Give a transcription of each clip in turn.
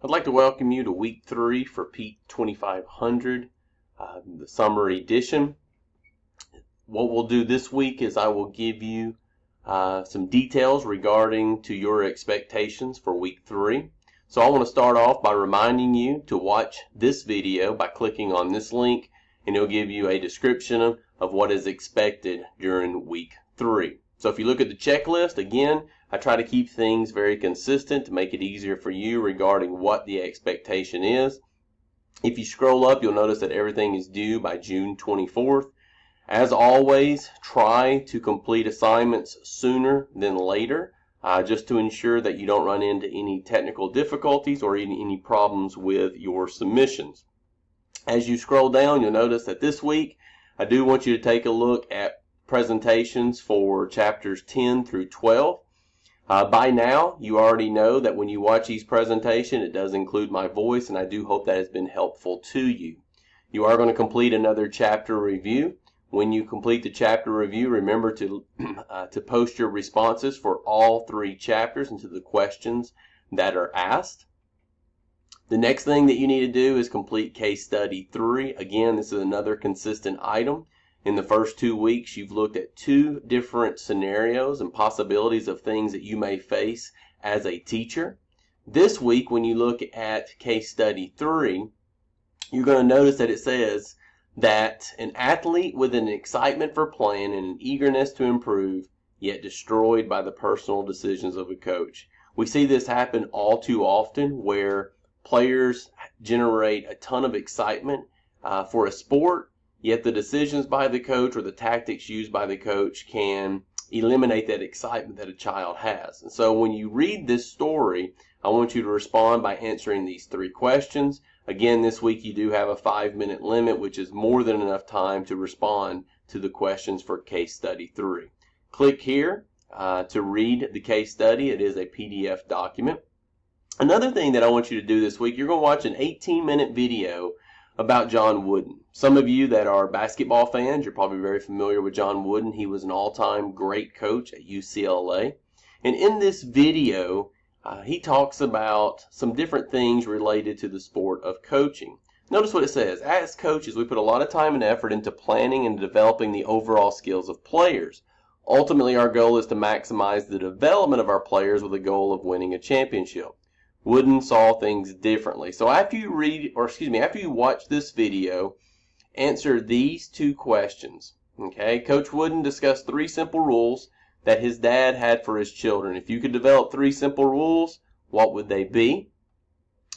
I'd like to welcome you to week 3 for PEAT 2500, the summer edition. What we'll do this week is I will give you some details regarding to your expectations for week 3. So I want to start off by reminding you to watch this video by clicking on this link, and it'll give you a description of what is expected during week 3. So if you look at the checklist, again, I try to keep things very consistent to make it easier for you regarding what the expectation is. If you scroll up, you'll notice that everything is due by June 24th. As always, try to complete assignments sooner than later, just to ensure that you don't run into any technical difficulties or any problems with your submissions. As you scroll down, you'll notice that this week, I do want you to take a look at presentations for chapters 10 through 12. By now, you already know that when you watch these presentations, it does include my voice, and I do hope that has been helpful to you. You are going to complete another chapter review. When you complete the chapter review, remember to post your responses for all 3 chapters and to the questions that are asked. The next thing that you need to do is complete case study 3. Again, this is another consistent item. In the first 2 weeks, you've looked at 2 different scenarios and possibilities of things that you may face as a teacher. This week, when you look at case study 3, you're going to notice that it says that an athlete with an excitement for playing and an eagerness to improve, yet destroyed by the personal decisions of a coach. We see this happen all too often, where players generate a ton of excitement for a sport, yet the decisions by the coach or the tactics used by the coach can eliminate that excitement that a child has. And so when you read this story, I want you to respond by answering these 3 questions. Again, this week you do have a 5-minute limit, which is more than enough time to respond to the questions for case study 3. Click here to read the case study. It is a PDF document. Another thing that I want you to do this week, you're going to watch an 18-minute video about John Wooden. Some of you that are basketball fans, you're probably very familiar with John Wooden. He was an all-time great coach at UCLA. And in this video, he talks about some different things related to the sport of coaching. Notice what it says. As coaches, we put a lot of time and effort into planning and developing the overall skills of players. Ultimately, our goal is to maximize the development of our players with the goal of winning a championship. Wooden saw things differently. So after you watch this video, answer these 2 questions. Okay, Coach Wooden discussed 3 simple rules that his dad had for his children. If you could develop 3 simple rules, what would they be?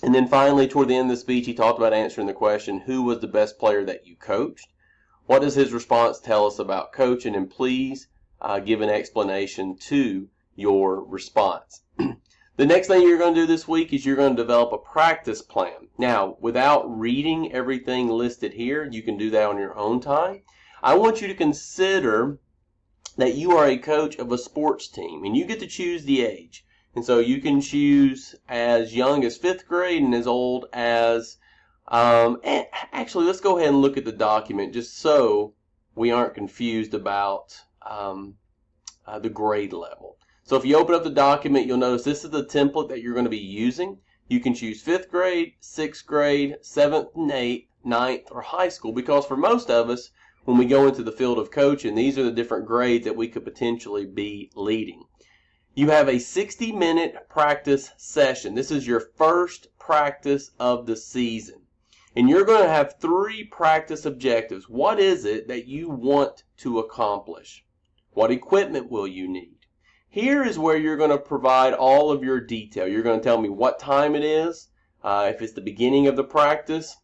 And then finally, toward the end of the speech, he talked about answering the question, who was the best player that you coached? What does his response tell us about coaching? And please give an explanation to your response. The next thing you're going to do this week is you're going to develop a practice plan. Now, without reading everything listed here, you can do that on your own time. I want you to consider that you are a coach of a sports team, and you get to choose the age. And so you can choose as young as 5th grade and as old as, actually, let's go ahead and look at the document just so we aren't confused about the grade level. So if you open up the document, you'll notice this is the template that you're going to be using. You can choose 5th grade, 6th grade, 7th and 8th, 9th, or high school, because for most of us, when we go into the field of coaching, these are the different grades that we could potentially be leading. You have a 60-minute practice session. This is your first practice of the season. And you're going to have 3 practice objectives. What is it that you want to accomplish? What equipment will you need? Here is where you're going to provide all of your detail. You're going to tell me what time it is. If it's the beginning of the practice,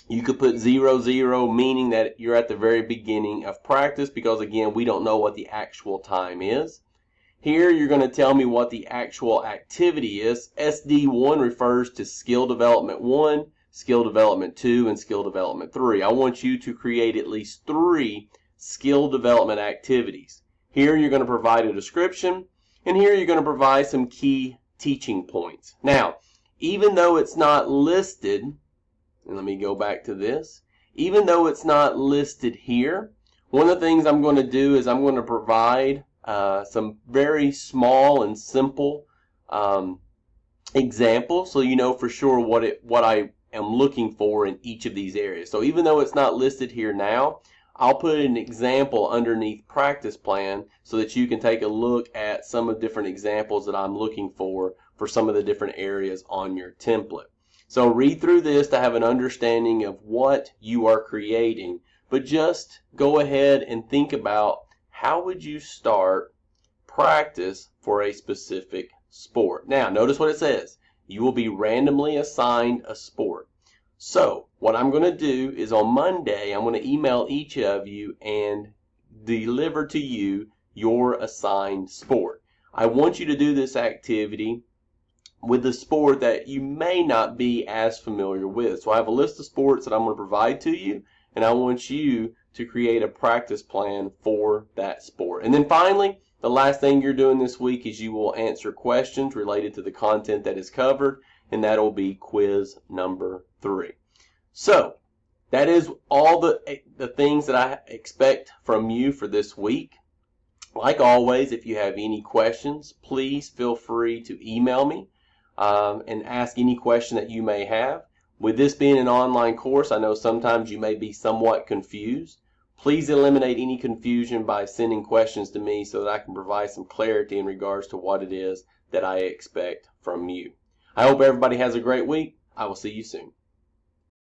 you could put 00, meaning that you're at the very beginning of practice, because again, we don't know what the actual time is. Here, you're going to tell me what the actual activity is. SD1 refers to skill development 1, skill development 2, and skill development 3. I want you to create at least 3 skill development activities. Here you're going to provide a description, and here you're going to provide some key teaching points. Now, even though it's not listed, and let me go back to this, even though it's not listed here, one of the things I'm going to do is I'm going to provide some very small and simple examples so you know for sure what I am looking for in each of these areas. So even though it's not listed here now, I'll put an example underneath practice plan so that you can take a look at some of the different examples that I'm looking for some of the different areas on your template. So read through this to have an understanding of what you are creating, but just go ahead and think about how would you start practice for a specific sport. Now, notice what it says. You will be randomly assigned a sport. So, what I'm going to do is on Monday, I'm going to email each of you and deliver to you your assigned sport. I want you to do this activity with the sport that you may not be as familiar with. So I have a list of sports that I'm going to provide to you, and I want you to create a practice plan for that sport. And then finally, the last thing you're doing this week is you will answer questions related to the content that is covered, and that'll be quiz number 3. So that is all the things that I expect from you for this week. Like always, if you have any questions, please feel free to email me and ask any question that you may have. With this being an online course, I know sometimes you may be somewhat confused. Please eliminate any confusion by sending questions to me so that I can provide some clarity in regards to what it is that I expect from you. I hope everybody has a great week. I will see you soon.